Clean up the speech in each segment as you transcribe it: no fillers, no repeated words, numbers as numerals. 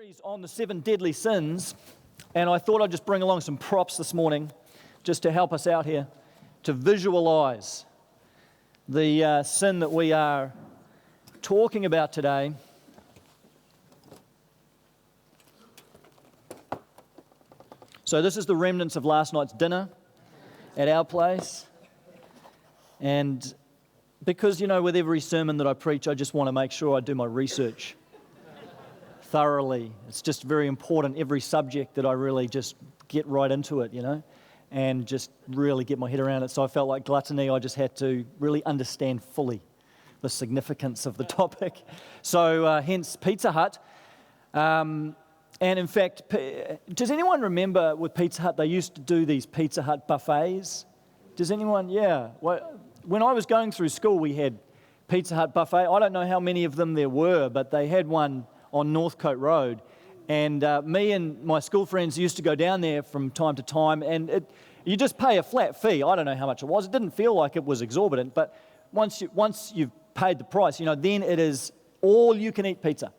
Series on the 7 deadly sins, and I thought I'd just bring along some props this morning just to help us out here to visualize the sin that we are talking about today. So this is the remnants of last night's dinner at our place, and because, with every sermon that I preach, I just want to make sure I do my research thoroughly. It's just very important, every subject, that I really just get right into it, and just really get my head around it. So I felt like gluttony, I just had to really understand fully the significance of the topic. So hence Pizza Hut. And in fact, does anyone remember with Pizza Hut, they used to do these Pizza Hut buffets? Does anyone? Yeah. When I was going through school, we had Pizza Hut buffet. I don't know how many of them there were, but they had one on Northcote Road, and me and my school friends used to go down there from time to time, and you just pay a flat fee. I don't know how much it was. It didn't feel like it was exorbitant, but once you've paid the price, then it is all you can eat pizza,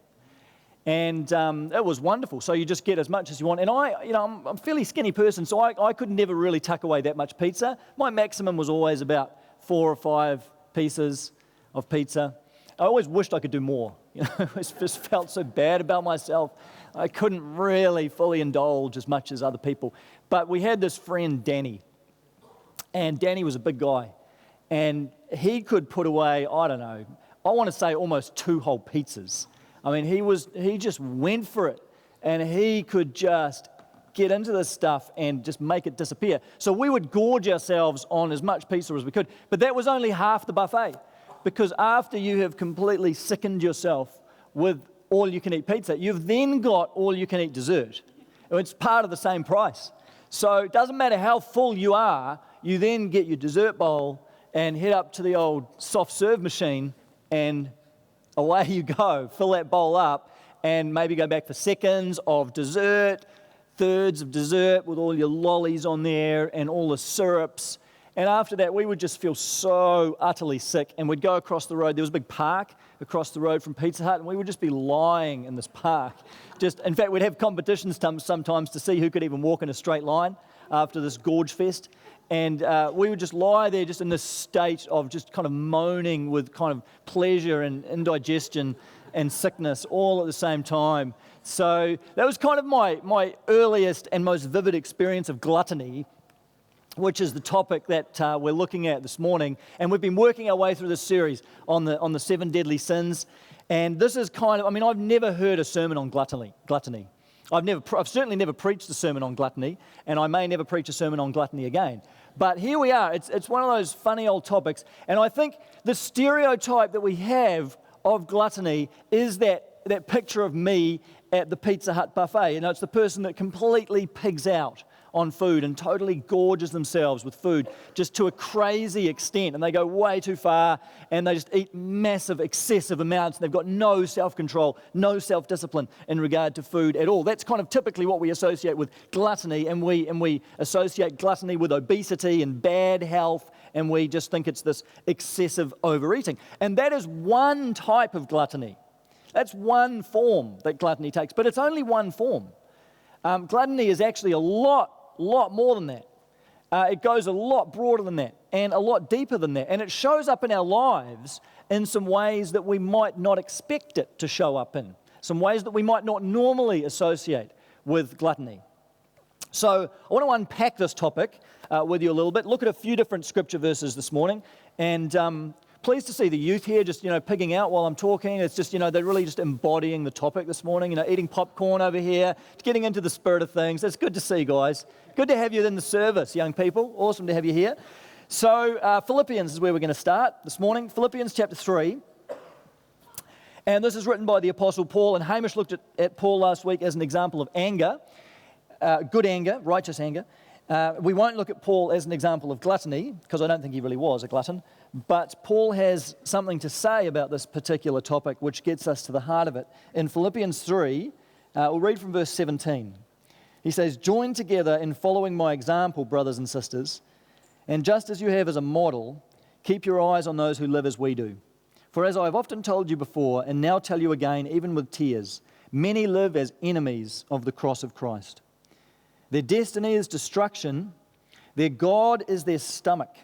and it was wonderful. So you just get as much as you want. And I'm a fairly skinny person, so I could never really tuck away that much pizza. My maximum was always about 4 or 5 pieces of pizza. I always wished I could do more. I just felt so bad about myself. I couldn't really fully indulge as much as other people. But we had this friend, Danny. And Danny was a big guy. And he could put away, I don't know, I want to say almost 2 whole pizzas. I mean, he just went for it. And he could just get into this stuff and just make it disappear. So we would gorge ourselves on as much pizza as we could. But that was only half the buffet. Because after you have completely sickened yourself with all-you-can-eat pizza, you've then got all-you-can-eat dessert. It's part of the same price. So it doesn't matter how full you are, you then get your dessert bowl and head up to the old soft-serve machine, and away you go. Fill that bowl up and maybe go back for seconds of dessert, thirds of dessert with all your lollies on there and all the syrups. And after that, we would just feel so utterly sick, and we'd go across the road. There was a big park across the road from Pizza Hut, and we would just be lying in this park. In fact, we'd have competitions sometimes to see who could even walk in a straight line after this gorge fest. And we would just lie there just in this state of just kind of moaning with kind of pleasure and indigestion and sickness all at the same time. So that was kind of my earliest and most vivid experience of gluttony, which is the topic that we're looking at this morning. And we've been working our way through this series on the 7 deadly sins. And this is I've never heard a sermon on gluttony. I've certainly never preached a sermon on gluttony, and I may never preach a sermon on gluttony again. But here we are. It's one of those funny old topics. And I think the stereotype that we have of gluttony is that picture of me at the Pizza Hut buffet. It's the person that completely pigs out on food and totally gorges themselves with food just to a crazy extent, and they go way too far, and they just eat massive, excessive amounts, and they've got no self-control, no self-discipline in regard to food at all. That's kind of typically what we associate with gluttony, and we associate gluttony with obesity and bad health, and we just think it's this excessive overeating. And that is one type of gluttony. That's one form that gluttony takes, but it's only one form. Gluttony is actually a lot more than that. It goes a lot broader than that and a lot deeper than that. And it shows up in our lives in some ways that we might not expect it to show up in, some ways that we might not normally associate with gluttony. So I want to unpack this topic with you a little bit, look at a few different scripture verses this morning, and pleased to see the youth here just, pigging out while I'm talking. It's just, they're really just embodying the topic this morning, eating popcorn over here, getting into the spirit of things. It's good to see, guys. Good to have you in the service, young people. Awesome to have you here. So Philippians is where we're going to start this morning. Philippians chapter 3. And this is written by the Apostle Paul. And Hamish looked at Paul last week as an example of anger, good anger, righteous anger. We won't look at Paul as an example of gluttony, because I don't think he really was a glutton. But Paul has something to say about this particular topic, which gets us to the heart of it. In Philippians 3, we'll read from verse 17. He says, "Join together in following my example, brothers and sisters, and just as you have as a model, keep your eyes on those who live as we do. For as I have often told you before, and now tell you again, even with tears, Many live as enemies of the cross of Christ. Their destiny is destruction. Their God is their stomach,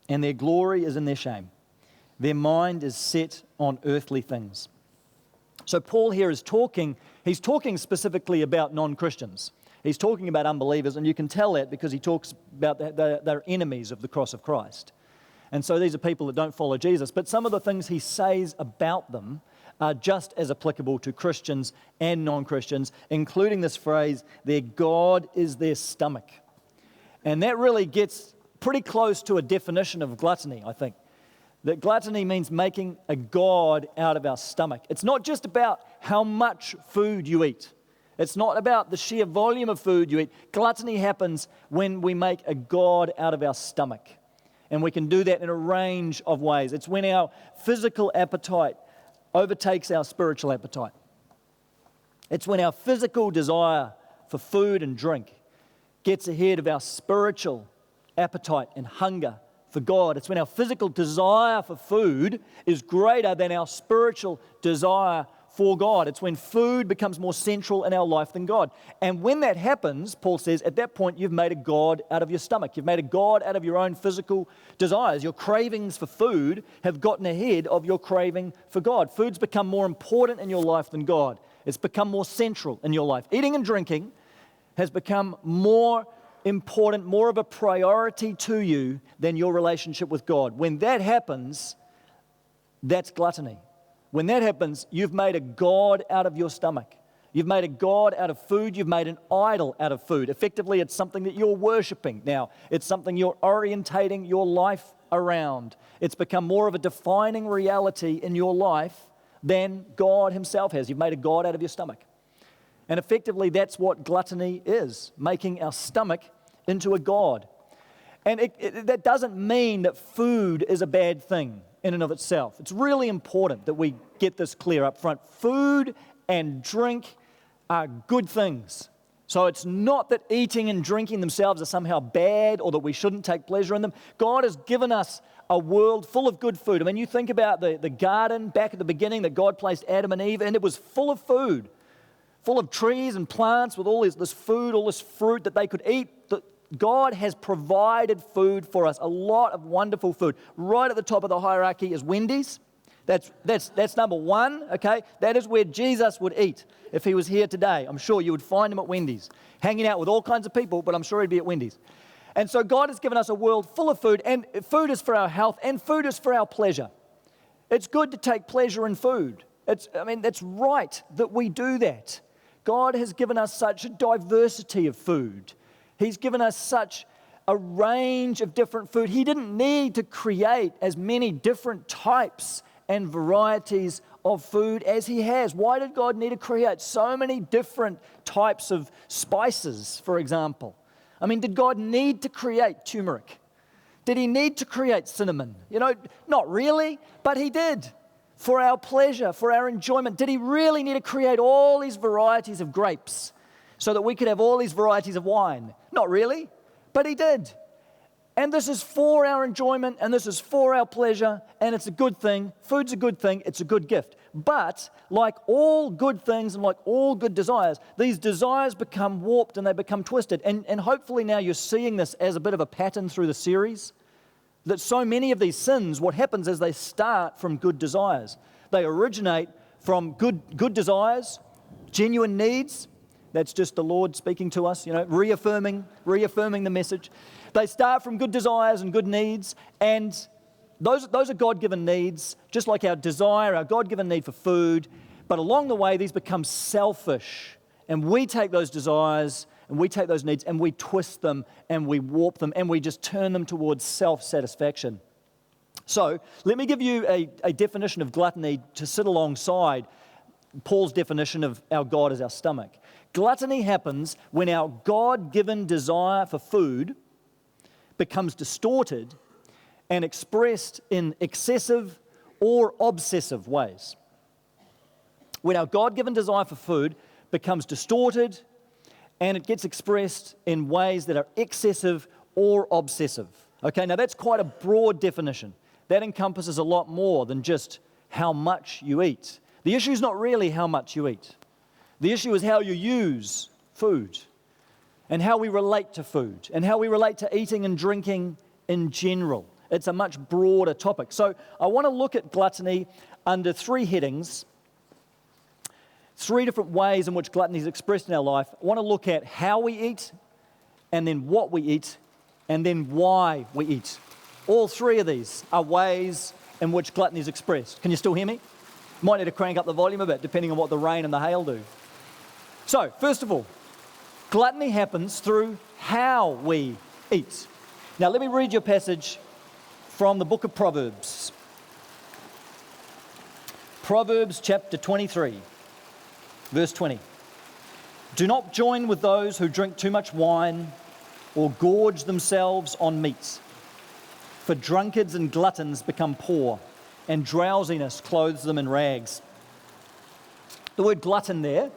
and their glory is in their shame. Their mind is set on earthly things. So Paul here is he's talking specifically about non-Christians. He's talking about unbelievers, and you can tell that because he talks about they're enemies of the cross of Christ. And so these are people that don't follow Jesus. But some of the things he says about them are just as applicable to Christians and non-Christians, including this phrase, their God is their stomach. And that really gets pretty close to a definition of gluttony, I think. That gluttony means making a god out of our stomach. It's not just about how much food you eat. It's not about the sheer volume of food you eat. Gluttony happens when we make a god out of our stomach. And we can do that in a range of ways. It's when our physical appetite overtakes our spiritual appetite. It's when our physical desire for food and drink gets ahead of our spiritual appetite and hunger for God. It's when our physical desire for food is greater than our spiritual desire for God. It's when food becomes more central in our life than God. And when that happens, Paul says, at that point you've made a god out of your stomach. You've made a god out of your own physical desires. Your cravings for food have gotten ahead of your craving for God. Food's become more important in your life than God. It's become more central in your life. Eating and drinking has become more important, more of a priority to you than your relationship with God. When that happens, that's gluttony. When that happens, you've made a god out of your stomach. You've made a god out of food. You've made an idol out of food. Effectively, it's something that you're worshiping now. It's something you're orientating your life around. It's become more of a defining reality in your life than God himself has. You've made a god out of your stomach. And effectively, that's what gluttony is, making our stomach into a god. And that doesn't mean that food is a bad thing in and of itself. It's really important that we get this clear up front. Food and drink are good things. So it's not that eating and drinking themselves are somehow bad or that we shouldn't take pleasure in them. God has given us a world full of good food. I mean, you think about the garden back at the beginning that God placed Adam and Eve, and it was full of food, full of trees and plants with all this food, all this fruit that they could eat. God has provided food for us, a lot of wonderful food. Right at the top of the hierarchy is Wendy's. That's number one, okay? That is where Jesus would eat if he was here today. I'm sure you would find him at Wendy's, hanging out with all kinds of people, but I'm sure he'd be at Wendy's. And so God has given us a world full of food, and food is for our health, and food is for our pleasure. It's good to take pleasure in food. It's right that we do that. God has given us such a diversity of food. He's given us such a range of different food. He didn't need to create as many different types and varieties of food as he has. Why did God need to create so many different types of spices, for example? I mean, did God need to create turmeric? Did he need to create cinnamon? Not really, but he did. For our pleasure, for our enjoyment. Did he really need to create all these varieties of grapes so that we could have all these varieties of wine? Not really, but he did. And this is for our enjoyment, and this is for our pleasure, and it's a good thing. Food's a good thing. It's a good gift. But like all good things and like all good desires, these desires become warped and they become twisted. And hopefully now you're seeing this as a bit of a pattern through the series, that so many of these sins, what happens is they start from good desires. They originate from good desires, genuine needs. That's just the Lord speaking to us, reaffirming the message. They start from good desires and good needs, and those are God-given needs, just like our desire, our God-given need for food. But along the way, these become selfish, and we take those desires and we take those needs and we twist them and we warp them and we just turn them towards self-satisfaction. So let me give you a definition of gluttony to sit alongside Paul's definition of our God as our stomach. Gluttony happens when our God-given desire for food becomes distorted and expressed in excessive or obsessive ways. When our God-given desire for food becomes distorted and it gets expressed in ways that are excessive or obsessive. Okay, now that's quite a broad definition. That encompasses a lot more than just how much you eat. The issue is not really how much you eat. The issue is how you use food and how we relate to food and how we relate to eating and drinking in general. It's a much broader topic. So I want to look at gluttony under three headings, three different ways in which gluttony is expressed in our life. I want to look at how we eat, and then what we eat, and then why we eat. All three of these are ways in which gluttony is expressed. Can you still hear me? Might need to crank up the volume a bit, depending on what the rain and the hail do. So, first of all, gluttony happens through how we eat. Now, let me read you a passage from the book of Proverbs. Proverbs chapter 23, verse 20. Do not join with those who drink too much wine or gorge themselves on meats. For drunkards and gluttons become poor, and drowsiness clothes them in rags. The word glutton there,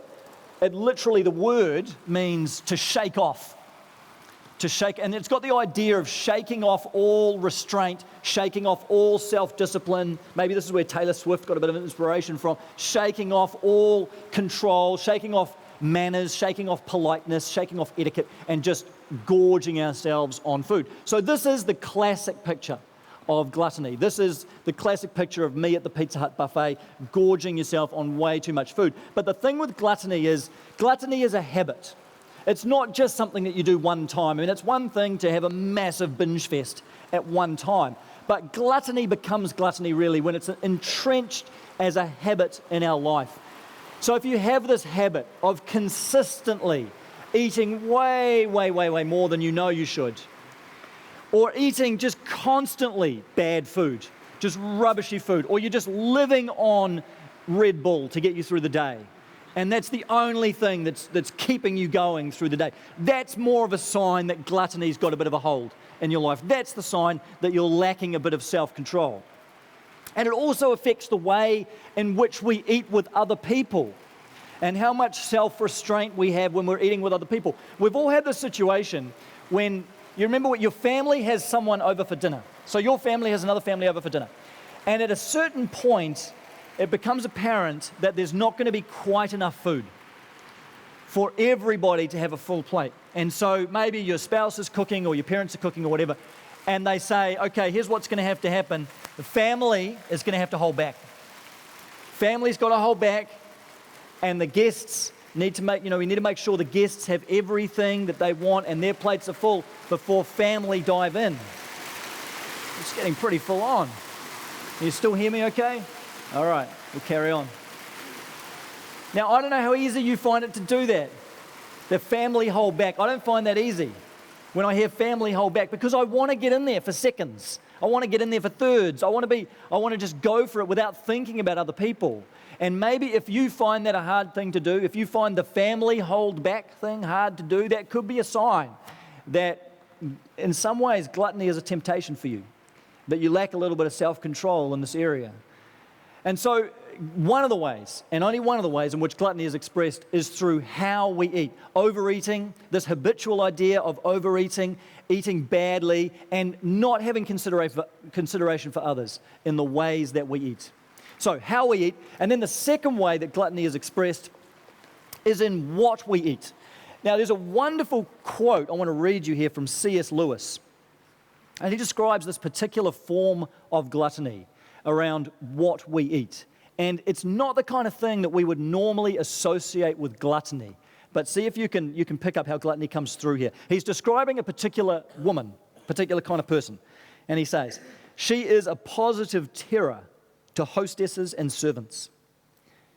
the word means to shake off. To shake, and it's got the idea of shaking off all restraint, shaking off all self-discipline. Maybe this is where Taylor Swift got a bit of inspiration from. Shaking off all control, shaking off manners, shaking off politeness, shaking off etiquette, and just gorging ourselves on food. So this is the classic picture of gluttony. This is the classic picture of me at the Pizza Hut buffet, gorging yourself on way too much food. But the thing with gluttony is a habit. It's not just something that you do one time. I mean, it's one thing to have a massive binge fest at one time. But gluttony becomes gluttony really when it's entrenched as a habit in our life. So if you have this habit of consistently eating way more than you know you should, or eating just constantly bad food, just rubbishy food, or you're just living on Red Bull to get you through the day, and that's the only thing that's keeping you going through the day, that's more of a sign that gluttony's got a bit of a hold in your life. That's the sign that you're lacking a bit of self-control. And it also affects the way in which we eat with other people and how much self-restraint we have when we're eating with other people. We've all had this situation when you remember what your family has someone over for dinner. So your family has another family over for dinner. And at a certain point, it becomes apparent that there's not going to be quite enough food for everybody to have a full plate. And so maybe your spouse is cooking or your parents are cooking or whatever, and they say, okay, here's what's going to have to happen. The family is going to have to hold back. Family's got to hold back, and the guests need to we need to make sure the guests have everything that they want and their plates are full before family dive in. It's getting pretty full on. Can you still hear me okay? All right, we'll carry on. Now, I don't know how easy you find it to do that. The family hold back. I don't find that easy when I hear family hold back, because I want to get in there for seconds. I want to get in there for thirds. I want to just go for it without thinking about other people. And maybe if you find that a hard thing to do, if you find the family hold back thing hard to do, that could be a sign that in some ways gluttony is a temptation for you, that you lack a little bit of self-control in this area. And so one of the ways, and only one of the ways in which gluttony is expressed is through how we eat. Overeating, this habitual idea of overeating, eating badly, and not having consideration for others in the ways that we eat. So how we eat, and then the second way that gluttony is expressed is in what we eat. Now there's a wonderful quote I want to read you here from C.S. Lewis. And he describes this particular form of gluttony around what we eat. And it's not the kind of thing that we would normally associate with gluttony. But see if you can pick up how gluttony comes through here. He's describing a particular woman, particular kind of person. And he says, she is a positive terror to hostesses and servants.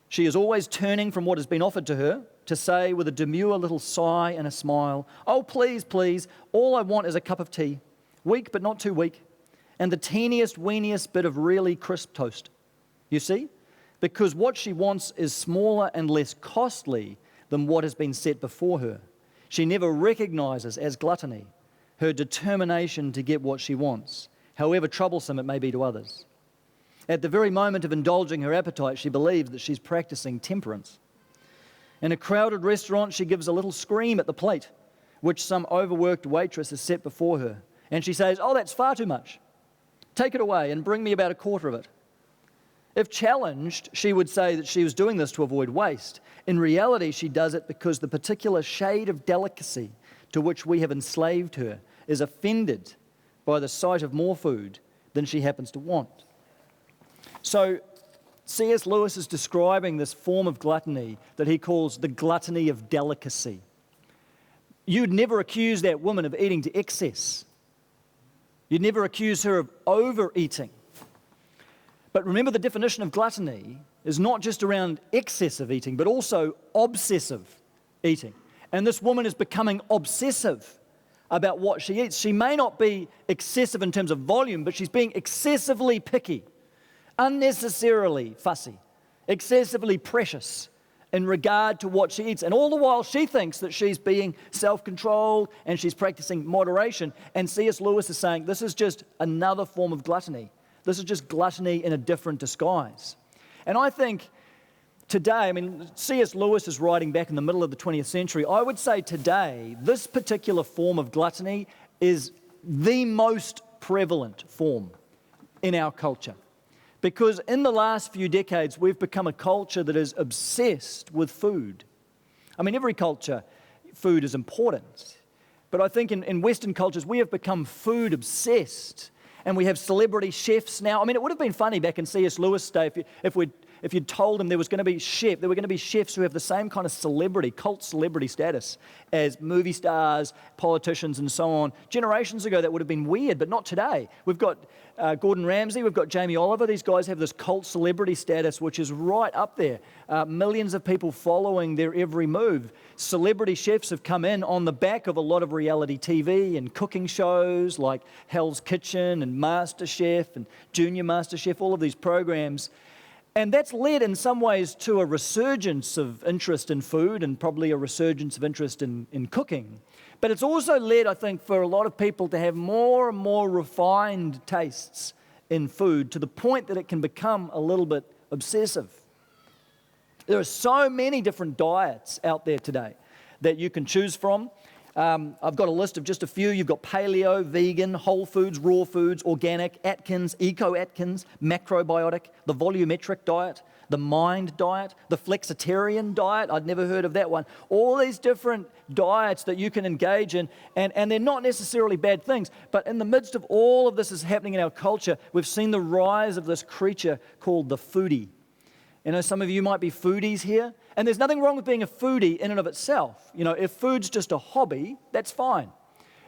She is always turning from what has been offered to her to say with a demure little sigh and a smile, "Oh, please, please, all I want is a cup of tea, weak but not too weak, and the teeniest, weeniest bit of really crisp toast." You see? Because what she wants is smaller and less costly than what has been set before her. She never recognizes as gluttony her determination to get what she wants, however troublesome it may be to others. At the very moment of indulging her appetite, she believes that she's practicing temperance. In a crowded restaurant, she gives a little scream at the plate, which some overworked waitress has set before her, and she says, "Oh, that's far too much. Take it away and bring me about a quarter of it." If challenged, she would say that she was doing this to avoid waste. In reality, she does it because the particular shade of delicacy to which we have enslaved her is offended by the sight of more food than she happens to want. So C.S. Lewis is describing this form of gluttony that he calls the gluttony of delicacy. You'd never accuse that woman of eating to excess. You'd never accuse her of overeating. But remember, the definition of gluttony is not just around excessive eating, but also obsessive eating. And this woman is becoming obsessive about what she eats. She may not be excessive in terms of volume, but she's being excessively picky, unnecessarily fussy, excessively precious in regard to what she eats. And all the while she thinks that she's being self-controlled and she's practicing moderation. And C.S. Lewis is saying this is just another form of gluttony. This is just gluttony in a different disguise. And I think today, C.S. Lewis is writing back in the middle of the 20th century. I would say today, this particular form of gluttony is the most prevalent form in our culture. Because in the last few decades, we've become a culture that is obsessed with food. Every culture, food is important. But I think in Western cultures, we have become food obsessed. And we have celebrity chefs now. It would have been funny back in C.S. Lewis' day if you'd told him there were going to be chefs who have the same kind of cult celebrity status as movie stars, politicians, and so on. Generations ago, that would have been weird, but not today. We've got Gordon Ramsay, we've got Jamie Oliver. These guys have this cult celebrity status, which is right up there. Millions of people following their every move. Celebrity chefs have come in on the back of a lot of reality TV and cooking shows like Hell's Kitchen and MasterChef and Junior MasterChef, all of these programs. And that's led in some ways to a resurgence of interest in food and probably a resurgence of interest in cooking. But it's also led, I think, for a lot of people to have more and more refined tastes in food to the point that it can become a little bit obsessive. There are so many different diets out there today that you can choose from. I've got a list of just a few. You've got paleo, vegan, whole foods, raw foods, organic, Atkins, eco-Atkins, macrobiotic, the volumetric diet, the mind diet, the flexitarian diet. I'd never heard of that one. All these different diets that you can engage in, and they're not necessarily bad things. But in the midst of all of this is happening in our culture, we've seen the rise of this creature called the foodie. Some of you might be foodies here, and there's nothing wrong with being a foodie in and of itself. If food's just a hobby, that's fine.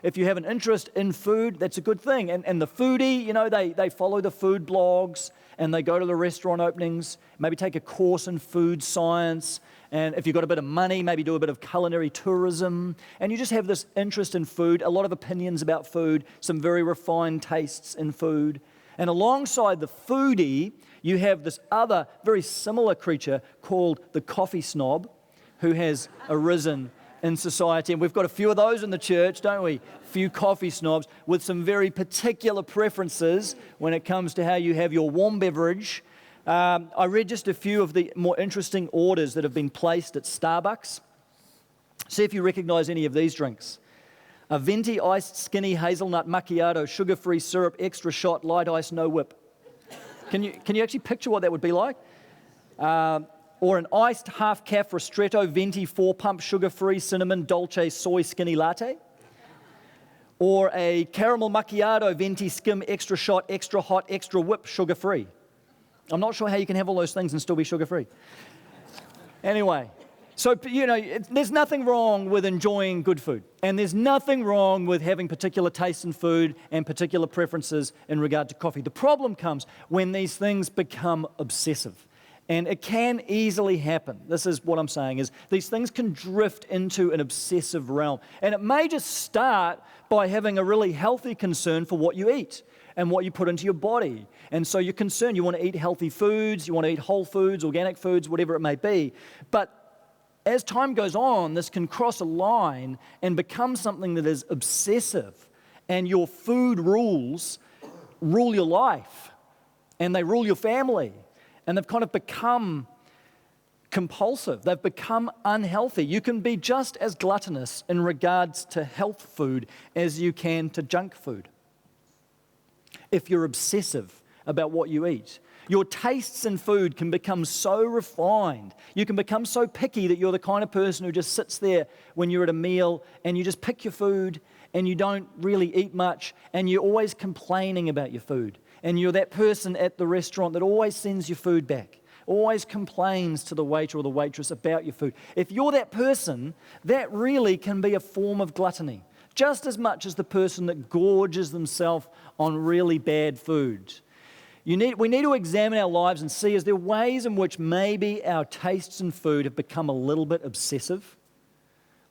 If you have an interest in food, that's a good thing. And the foodie, they follow the food blogs, and they go to the restaurant openings, maybe take a course in food science, and if you've got a bit of money, maybe do a bit of culinary tourism, and you just have this interest in food, a lot of opinions about food, some very refined tastes in food. And alongside the foodie, you have this other very similar creature called the coffee snob who has arisen in society. And we've got a few of those in the church, don't we? A few coffee snobs with some very particular preferences when it comes to how you have your warm beverage. I read just a few of the more interesting orders that have been placed at Starbucks. See if you recognize any of these drinks. A venti iced skinny hazelnut macchiato, sugar-free syrup, extra shot, light ice, no whip. Can you actually picture what that would be like? Or an iced half-calf ristretto, venti 4-pump, sugar-free, cinnamon, dolce, soy, skinny latte? Or a caramel macchiato, venti skim, extra shot, extra hot, extra whip, sugar-free. I'm not sure how you can have all those things and still be sugar-free. Anyway, so, there's nothing wrong with enjoying good food. And there's nothing wrong with having particular tastes in food and particular preferences in regard to coffee. The problem comes when these things become obsessive. And it can easily happen. This is what I'm saying, is these things can drift into an obsessive realm. And it may just start by having a really healthy concern for what you eat and what you put into your body. And so you're concerned, you want to eat healthy foods, you want to eat whole foods, organic foods, whatever it may be. But as time goes on, this can cross a line and become something that is obsessive. And your food rules rule your life. And they rule your family. And they've kind of become compulsive. They've become unhealthy. You can be just as gluttonous in regards to health food as you can to junk food if you're obsessive about what you eat. Your tastes in food can become so refined. You can become so picky that you're the kind of person who just sits there when you're at a meal and you just pick your food and you don't really eat much and you're always complaining about your food. And you're that person at the restaurant that always sends your food back, always complains to the waiter or the waitress about your food. If you're that person, that really can be a form of gluttony, just as much as the person that gorges themselves on really bad food. We need to examine our lives and see, is there ways in which maybe our tastes in food have become a little bit obsessive?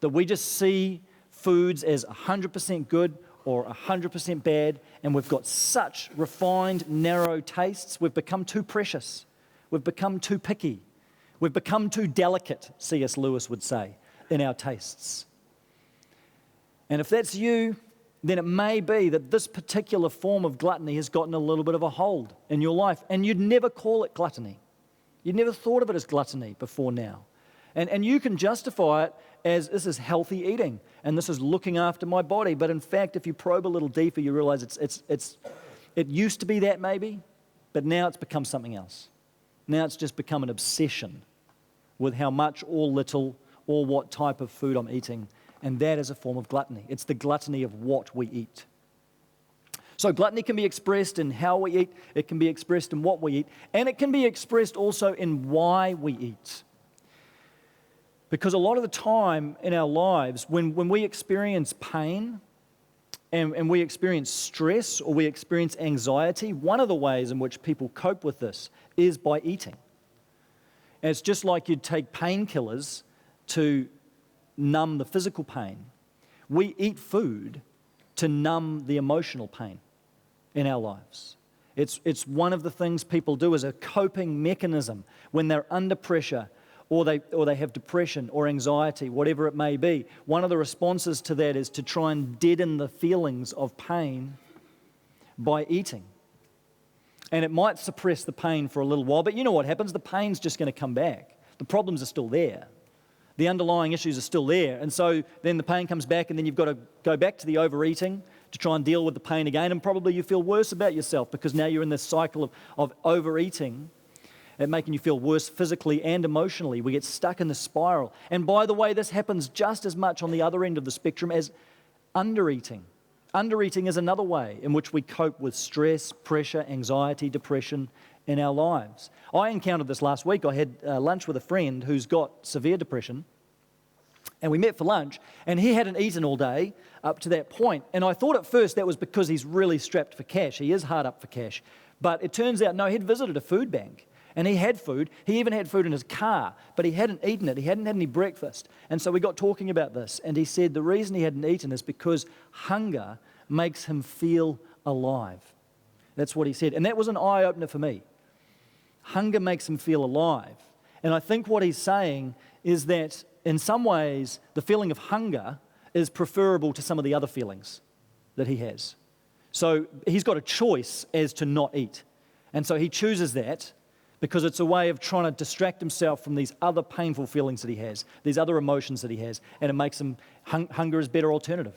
That we just see foods as 100% good or 100% bad, and we've got such refined, narrow tastes, we've become too precious. We've become too picky. We've become too delicate, C.S. Lewis would say, in our tastes. And if that's you, then it may be that this particular form of gluttony has gotten a little bit of a hold in your life, and you'd never call it gluttony. You'd never thought of it as gluttony before now. And you can justify it as this is healthy eating, and this is looking after my body. But in fact, if you probe a little deeper, you realize it used to be that maybe, but now it's become something else. Now it's just become an obsession with how much or little or what type of food I'm eating. And that is a form of gluttony. It's the gluttony of what we eat. So gluttony can be expressed in how we eat, it can be expressed in what we eat, and it can be expressed also in why we eat. Because a lot of the time in our lives, when we experience pain and we experience stress or we experience anxiety, one of the ways in which people cope with this is by eating. And it's just like you'd take painkillers to numb the physical pain. We eat food to numb the emotional pain in our lives. It's one of the things people do as a coping mechanism when they're under pressure or they have depression or anxiety, whatever it may be. One of the responses to that is to try and deaden the feelings of pain by eating. And it might suppress the pain for a little while, but you know what happens? The pain's just going to come back. The problems are still there. The underlying issues are still there. And so then the pain comes back, and then you've got to go back to the overeating to try and deal with the pain again. And probably you feel worse about yourself because now you're in this cycle of overeating and making you feel worse physically and emotionally. We get stuck in the spiral. And by the way, this happens just as much on the other end of the spectrum as undereating. Undereating is another way in which we cope with stress, pressure, anxiety, depression in our lives. I encountered this last week. I had lunch with a friend who's got severe depression, and we met for lunch, and he hadn't eaten all day up to that point. And I thought at first that was because he's really strapped for cash. He is hard up for cash. But it turns out, no, he'd visited a food bank, and he had food. He even had food in his car, but he hadn't eaten it. He hadn't had any breakfast. And so we got talking about this, and he said the reason he hadn't eaten is because hunger makes him feel alive. That's what he said. And that was an eye-opener for me. Hunger makes him feel alive. And I think what he's saying is that in some ways, the feeling of hunger is preferable to some of the other feelings that he has. So he's got a choice as to not eat. And so he chooses that because it's a way of trying to distract himself from these other painful feelings that he has, these other emotions that he has, and it makes him, hunger is a better alternative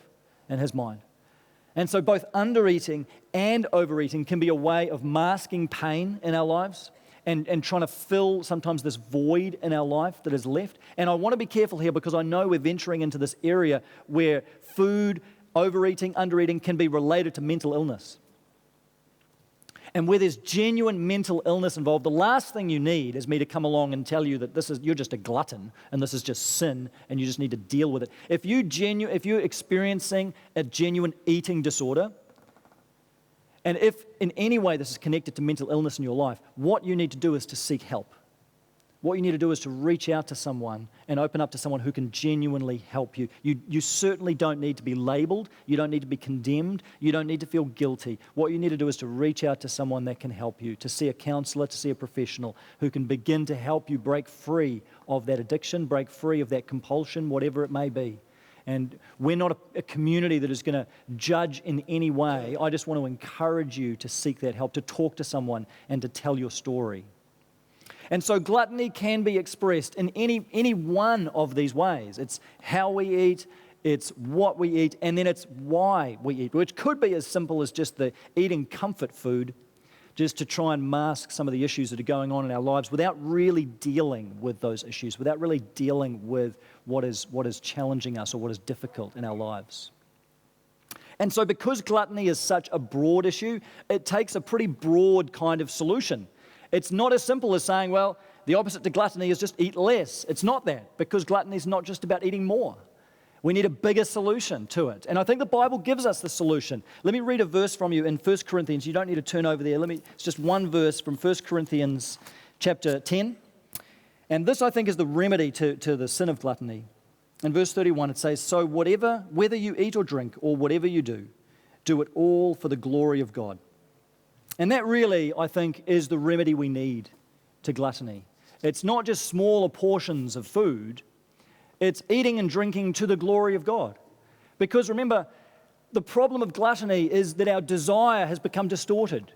in his mind. And so both undereating and overeating can be a way of masking pain in our lives and trying to fill sometimes this void in our life that is left. And I want to be careful here because I know we're venturing into this area where food, overeating, undereating can be related to mental illness. And where there's genuine mental illness involved, the last thing you need is me to come along and tell you that you're just a glutton and this is just sin and you just need to deal with it. If you're experiencing a genuine eating disorder, and if in any way this is connected to mental illness in your life, what you need to do is to seek help. What you need to do is to reach out to someone and open up to someone who can genuinely help you. You certainly don't need to be labeled. You don't need to be condemned. You don't need to feel guilty. What you need to do is to reach out to someone that can help you, to see a counselor, to see a professional who can begin to help you break free of that addiction, break free of that compulsion, whatever it may be. And we're not a community that is going to judge in any way. I just want to encourage you to seek that help, to talk to someone and to tell your story. And so gluttony can be expressed in any one of these ways. It's how we eat, it's what we eat, and then it's why we eat, which could be as simple as just the eating comfort food just to try and mask some of the issues that are going on in our lives without really dealing with those issues, without really dealing with what is challenging us or what is difficult in our lives. And so because gluttony is such a broad issue, it takes a pretty broad kind of solution. It's not as simple as saying, well, the opposite to gluttony is just eat less. It's not that, because gluttony is not just about eating more. We need a bigger solution to it. And I think the Bible gives us the solution. Let me read a verse from you in 1 Corinthians. You don't need to turn over there. It's just one verse from 1 Corinthians chapter 10. And this, I think, is the remedy to the sin of gluttony. In verse 31, it says, so whether you eat or drink or whatever you do it all for the glory of God. And that really, I think, is the remedy we need to gluttony. It's not just smaller portions of food. It's eating and drinking to the glory of God. Because remember, the problem of gluttony is that our desire has become distorted.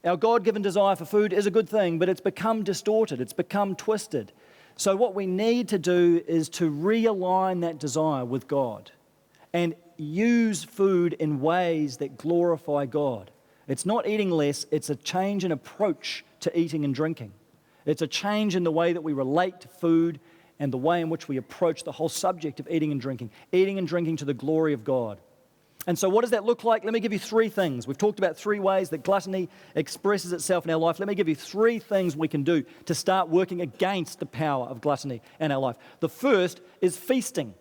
Our God-given desire for food is a good thing, but it's become distorted. It's become twisted. So what we need to do is to realign that desire with God and use food in ways that glorify God. It's not eating less, it's a change in approach to eating and drinking. It's a change in the way that we relate to food and the way in which we approach the whole subject of eating and drinking to the glory of God. And so what does that look like? Let me give you three things. We've talked about three ways that gluttony expresses itself in our life. Let me give you three things we can do to start working against the power of gluttony in our life. The first is feasting.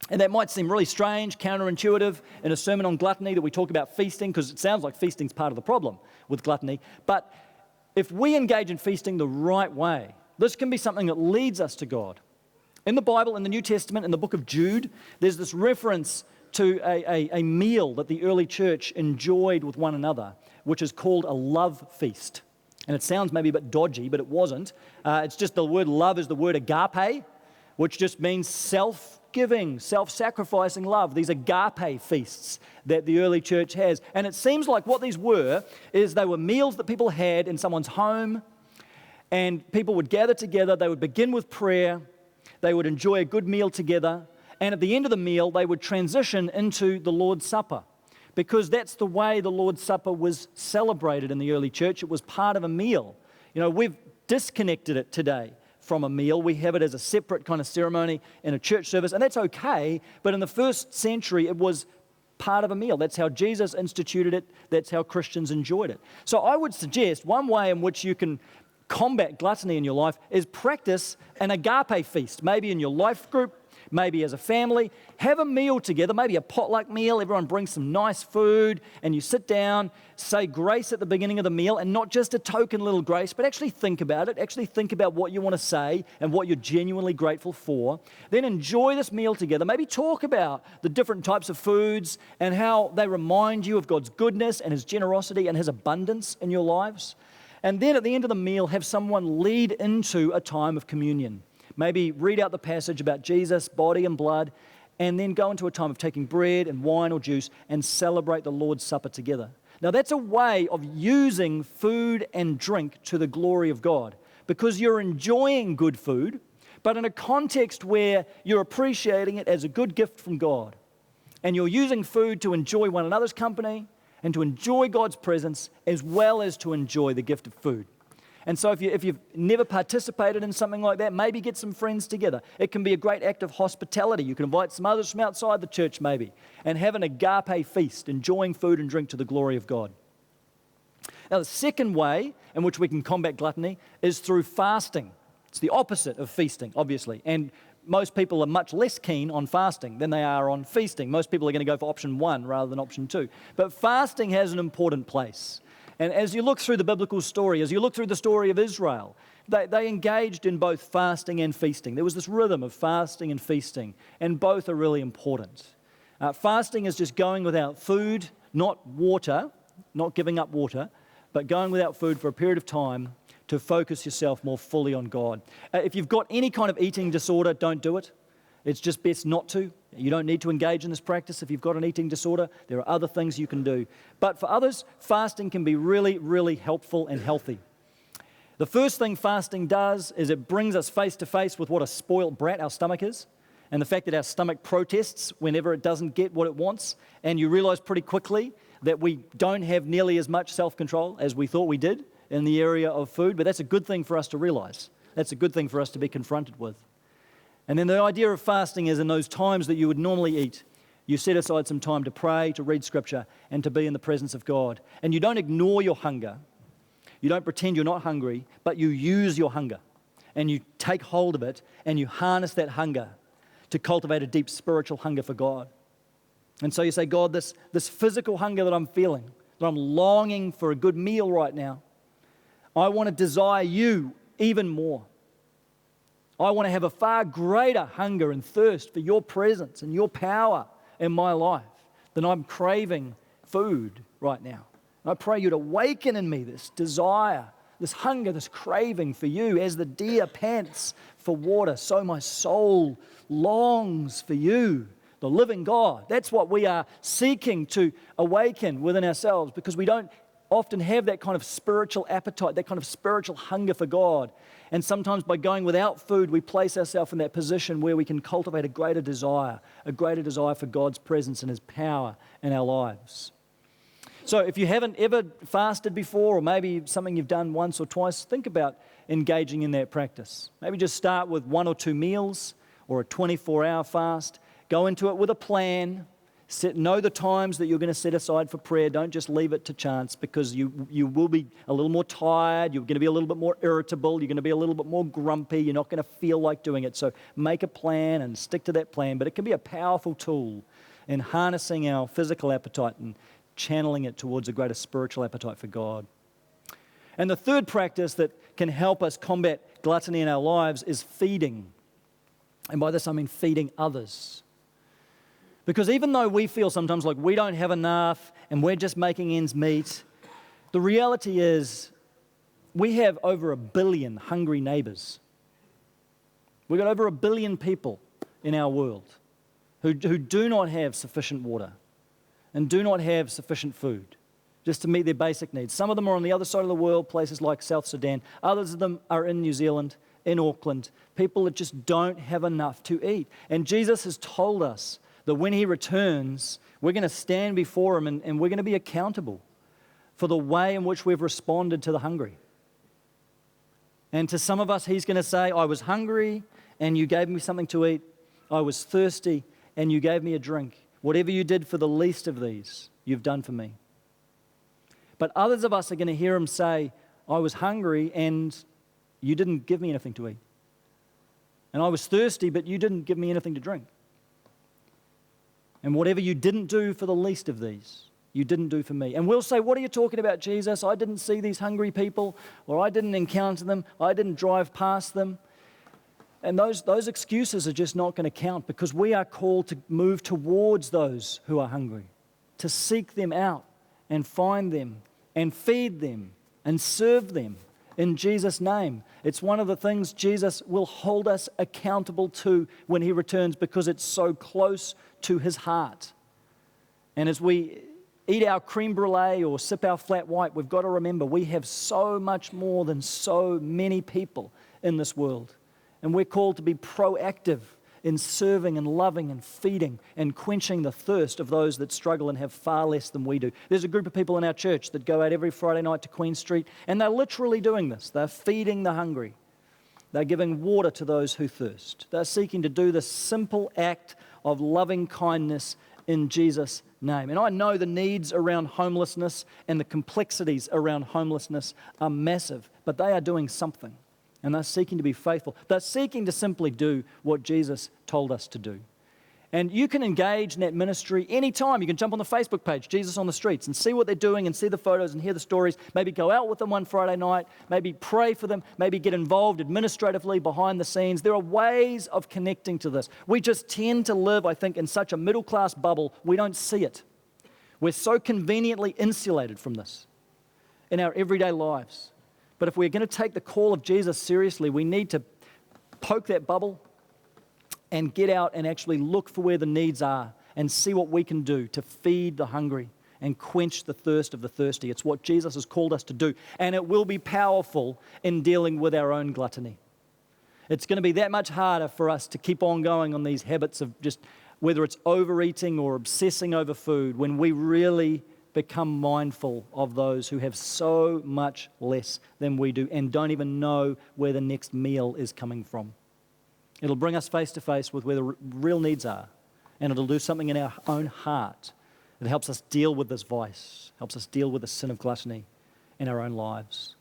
And that might seem really strange, counterintuitive in a sermon on gluttony that we talk about feasting, because it sounds like feasting is part of the problem with gluttony. But if we engage in feasting the right way, this can be something that leads us to God. In the Bible, in the New Testament, in the book of Jude, there's this reference to a meal that the early church enjoyed with one another, which is called a love feast. And it sounds maybe a bit dodgy, but it wasn't. It's just the word love is the word agape, which just means self-giving, self-sacrificing love. These agape feasts that the early church has. And it seems like what these were is they were meals that people had in someone's home, and people would gather together. They would begin with prayer. They would enjoy a good meal together. And at the end of the meal, they would transition into the Lord's Supper, because that's the way the Lord's Supper was celebrated in the early church. It was part of a meal. You know, we've disconnected it today from a meal. We have it as a separate kind of ceremony in a church service, and that's okay. But in the first century, it was part of a meal. That's how Jesus instituted it. That's how Christians enjoyed it. So I would suggest one way in which you can combat gluttony in your life is practice an agape feast, maybe in your life group, maybe as a family. Have a meal together, maybe a potluck meal. Everyone brings some nice food and you sit down, say grace at the beginning of the meal, and not just a token little grace, but actually think about it. Actually think about what you want to say and what you're genuinely grateful for. Then enjoy this meal together. Maybe talk about the different types of foods and how they remind you of God's goodness and His generosity and His abundance in your lives. And then at the end of the meal, have someone lead into a time of communion. Maybe read out the passage about Jesus' body and blood, and then go into a time of taking bread and wine or juice and celebrate the Lord's Supper together. Now that's a way of using food and drink to the glory of God, because you're enjoying good food, but in a context where you're appreciating it as a good gift from God. And you're using food to enjoy one another's company and to enjoy God's presence, as well as to enjoy the gift of food. And so if you've never participated in something like that, maybe get some friends together. It can be a great act of hospitality. You can invite some others from outside the church maybe, and have an agape feast, enjoying food and drink to the glory of God. Now the second way in which we can combat gluttony is through fasting. It's the opposite of feasting, obviously, and most people are much less keen on fasting than they are on feasting. Most people are going to go for option 1 rather than option 2. But fasting has an important place. And as you look through the biblical story, as you look through the story of Israel, they engaged in both fasting and feasting. There was this rhythm of fasting and feasting, and both are really important. Fasting is just going without food, not water, not giving up water, but going without food for a period of time to focus yourself more fully on God. If you've got any kind of eating disorder, don't do it. It's just best not to. You don't need to engage in this practice if you've got an eating disorder. There are other things you can do. But for others, fasting can be really, really helpful and healthy. The first thing fasting does is it brings us face to face with what a spoiled brat our stomach is, and the fact that our stomach protests whenever it doesn't get what it wants. And you realize pretty quickly that we don't have nearly as much self-control as we thought we did in the area of food, but that's a good thing for us to realize. That's a good thing for us to be confronted with. And then the idea of fasting is in those times that you would normally eat, you set aside some time to pray, to read Scripture, and to be in the presence of God. And you don't ignore your hunger. You don't pretend you're not hungry, but you use your hunger. And you take hold of it, and you harness that hunger to cultivate a deep spiritual hunger for God. And so you say, God, this physical hunger that I'm feeling, that I'm longing for a good meal right now, I want to desire you even more. I want to have a far greater hunger and thirst for your presence and your power in my life than I'm craving food right now. And I pray you'd awaken in me this desire, this hunger, this craving for you. As the deer pants for water, so my soul longs for you, the living God. That's what we are seeking to awaken within ourselves, because we don't often have that kind of spiritual appetite, that kind of spiritual hunger for God. And sometimes by going without food, we place ourselves in that position where we can cultivate a greater desire for God's presence and His power in our lives. So if you haven't ever fasted before, or maybe something you've done once or twice, think about engaging in that practice. Maybe just start with 1 or 2 meals or a 24-hour fast. Go into it with a plan. Know the times that you're going to set aside for prayer. Don't just leave it to chance, because you will be a little more tired. You're going to be a little bit more irritable. You're going to be a little bit more grumpy. You're not going to feel like doing it. So make a plan and stick to that plan. But it can be a powerful tool in harnessing our physical appetite and channeling it towards a greater spiritual appetite for God. And the third practice that can help us combat gluttony in our lives is feeding. And by this I mean feeding others. Because even though we feel sometimes like we don't have enough and we're just making ends meet, the reality is we have over 1 billion hungry neighbors. We've got over 1 billion people in our world who do not have sufficient water and do not have sufficient food just to meet their basic needs. Some of them are on the other side of the world, places like South Sudan. Others of them are in New Zealand, in Auckland, people that just don't have enough to eat. And Jesus has told us that when He returns, we're going to stand before Him and we're going to be accountable for the way in which we've responded to the hungry. And to some of us, He's going to say, I was hungry and you gave me something to eat. I was thirsty and you gave me a drink. Whatever you did for the least of these, you've done for me. But others of us are going to hear Him say, I was hungry and you didn't give me anything to eat. And I was thirsty, but you didn't give me anything to drink. And whatever you didn't do for the least of these, you didn't do for me. And we'll say, what are you talking about, Jesus? I didn't see these hungry people, or I didn't encounter them, I didn't drive past them. And those excuses are just not going to count, because we are called to move towards those who are hungry, to seek them out and find them and feed them and serve them in Jesus' name. It's one of the things Jesus will hold us accountable to when He returns, because it's so close to His heart. And as we eat our creme brulee or sip our flat white, we've got to remember we have so much more than so many people in this world. And we're called to be proactive in serving and loving and feeding and quenching the thirst of those that struggle and have far less than we do. There's a group of people in our church that go out every Friday night to Queen Street, and they're literally doing this. They're feeding the hungry. They're giving water to those who thirst. They're seeking to do this simple act of loving kindness in Jesus' name. And I know the needs around homelessness and the complexities around homelessness are massive, but they are doing something. And they're seeking to be faithful. They're seeking to simply do what Jesus told us to do. And you can engage in that ministry anytime. You can jump on the Facebook page, Jesus on the Streets, and see what they're doing and see the photos and hear the stories. Maybe go out with them one Friday night. Maybe pray for them. Maybe get involved administratively behind the scenes. There are ways of connecting to this. We just tend to live, I think, in such a middle-class bubble, we don't see it. We're so conveniently insulated from this in our everyday lives. But if we're going to take the call of Jesus seriously, we need to poke that bubble and get out and actually look for where the needs are and see what we can do to feed the hungry and quench the thirst of the thirsty. It's what Jesus has called us to do, and it will be powerful in dealing with our own gluttony. It's going to be that much harder for us to keep on going on these habits of just, whether it's overeating or obsessing over food, when we really become mindful of those who have so much less than we do and don't even know where the next meal is coming from. It'll bring us face to face with where the real needs are, and it'll do something in our own heart. It helps us deal with this vice, helps us deal with the sin of gluttony in our own lives.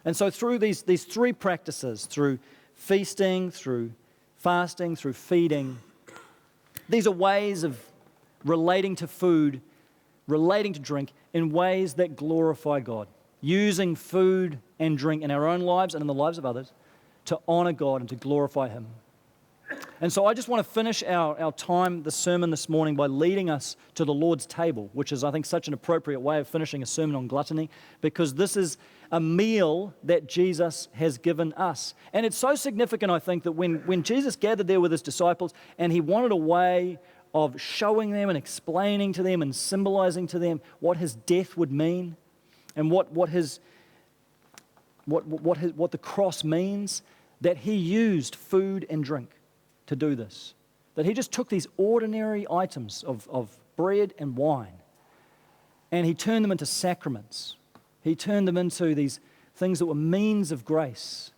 And so through these three practices, through feasting, through fasting, through feeding, these are ways of relating to food, relating to drink in ways that glorify God, using food and drink in our own lives and in the lives of others to honor God and to glorify Him. And so I just want to finish our time, the sermon this morning, by leading us to the Lord's table, which is, I think, such an appropriate way of finishing a sermon on gluttony, because this is a meal that Jesus has given us. And it's so significant, I think, that when Jesus gathered there with His disciples and He wanted a way of showing them and explaining to them and symbolizing to them what His death would mean and what the cross means, that He used food and drink to do this. That He just took these ordinary items of bread and wine and He turned them into sacraments. He turned them into these things that were means of grace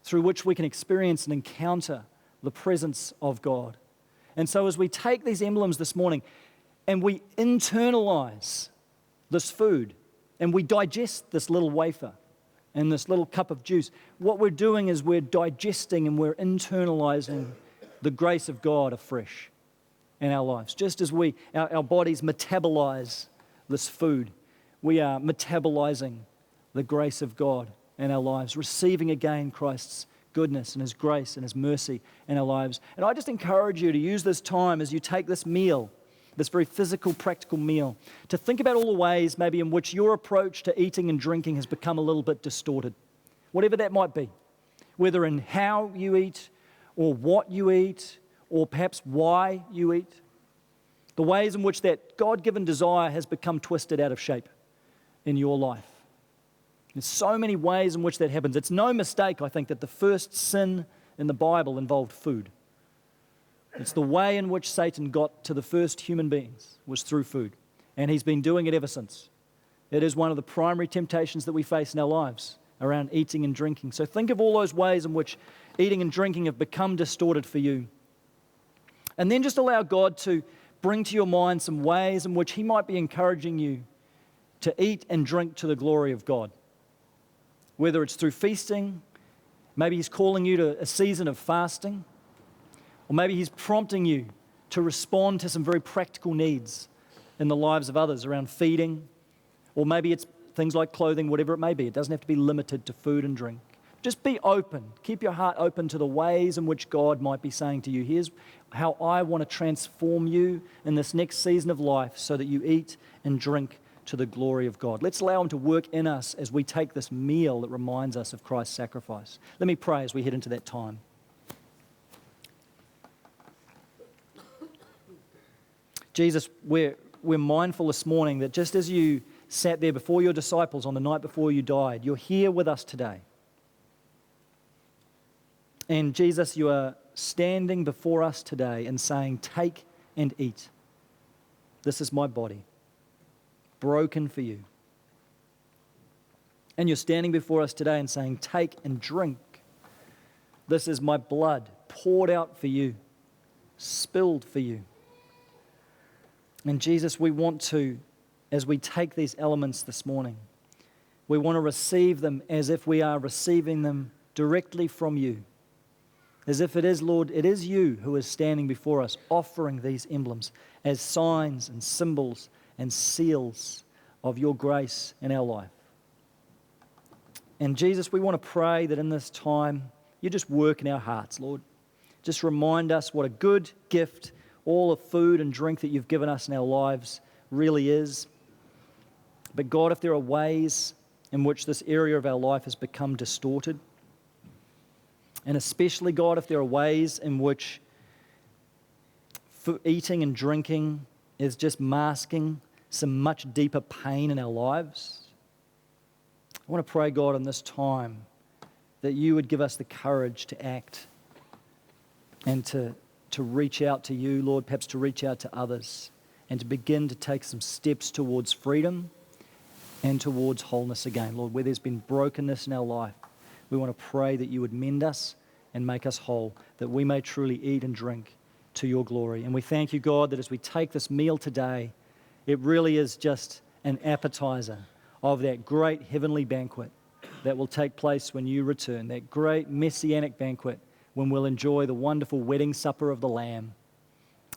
through which we can experience and encounter the presence of God. And so as we take these emblems this morning and we internalize this food and we digest this little wafer and this little cup of juice, what we're doing is we're digesting and we're internalizing the grace of God afresh in our lives. Just as our bodies metabolize this food, we are metabolizing the grace of God in our lives, receiving again Christ's goodness and His grace and His mercy in our lives. And I just encourage you to use this time as you take this meal, this very physical, practical meal, to think about all the ways maybe in which your approach to eating and drinking has become a little bit distorted, whatever that might be, whether in how you eat or what you eat or perhaps why you eat, the ways in which that God-given desire has become twisted out of shape in your life. There's so many ways in which that happens. It's no mistake, I think, that the first sin in the Bible involved food. It's the way in which Satan got to the first human beings was through food. And he's been doing it ever since. It is one of the primary temptations that we face in our lives around eating and drinking. So think of all those ways in which eating and drinking have become distorted for you. And then just allow God to bring to your mind some ways in which He might be encouraging you to eat and drink to the glory of God. Whether it's through feasting, maybe He's calling you to a season of fasting, or maybe He's prompting you to respond to some very practical needs in the lives of others around feeding, or maybe it's things like clothing, whatever it may be. It doesn't have to be limited to food and drink. Just be open. Keep your heart open to the ways in which God might be saying to you, here's how I want to transform you in this next season of life so that you eat and drink to the glory of God. Let's allow Him to work in us as we take this meal that reminds us of Christ's sacrifice. Let me pray as we head into that time. Jesus, we're mindful this morning that just as you sat there before your disciples on the night before you died, you're here with us today. And Jesus, you are standing before us today and saying, take and eat. This is my body, broken for you. And you're standing before us today and saying, take and drink. This is my blood poured out for you, spilled for you. And Jesus, we want to, as we take these elements this morning, we want to receive them as if we are receiving them directly from you. As if it is, Lord, it is you who is standing before us, offering these emblems as signs and symbols and seals of your grace in our life. And Jesus, we want to pray that in this time, you just work in our hearts, Lord. Just remind us what a good gift all the food and drink that you've given us in our lives really is. But God, if there are ways in which this area of our life has become distorted, and especially, God, if there are ways in which eating and drinking is just masking some much deeper pain in our lives, I want to pray, God, in this time that you would give us the courage to act and to reach out to you, Lord, perhaps to reach out to others and to begin to take some steps towards freedom and towards wholeness again. Lord, where there's been brokenness in our life, we want to pray that you would mend us and make us whole, that we may truly eat and drink to your glory. And we thank you, God, that as we take this meal today, it really is just an appetizer of that great heavenly banquet that will take place when you return, that great messianic banquet when we'll enjoy the wonderful wedding supper of the Lamb.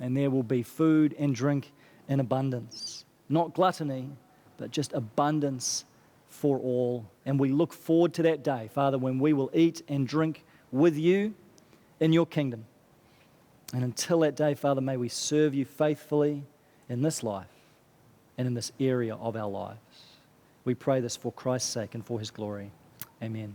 And there will be food and drink in abundance. Not gluttony, but just abundance for all. And we look forward to that day, Father, when we will eat and drink with you in your kingdom. And until that day, Father, may we serve you faithfully in this life and in this area of our lives. We pray this for Christ's sake and for his glory. Amen.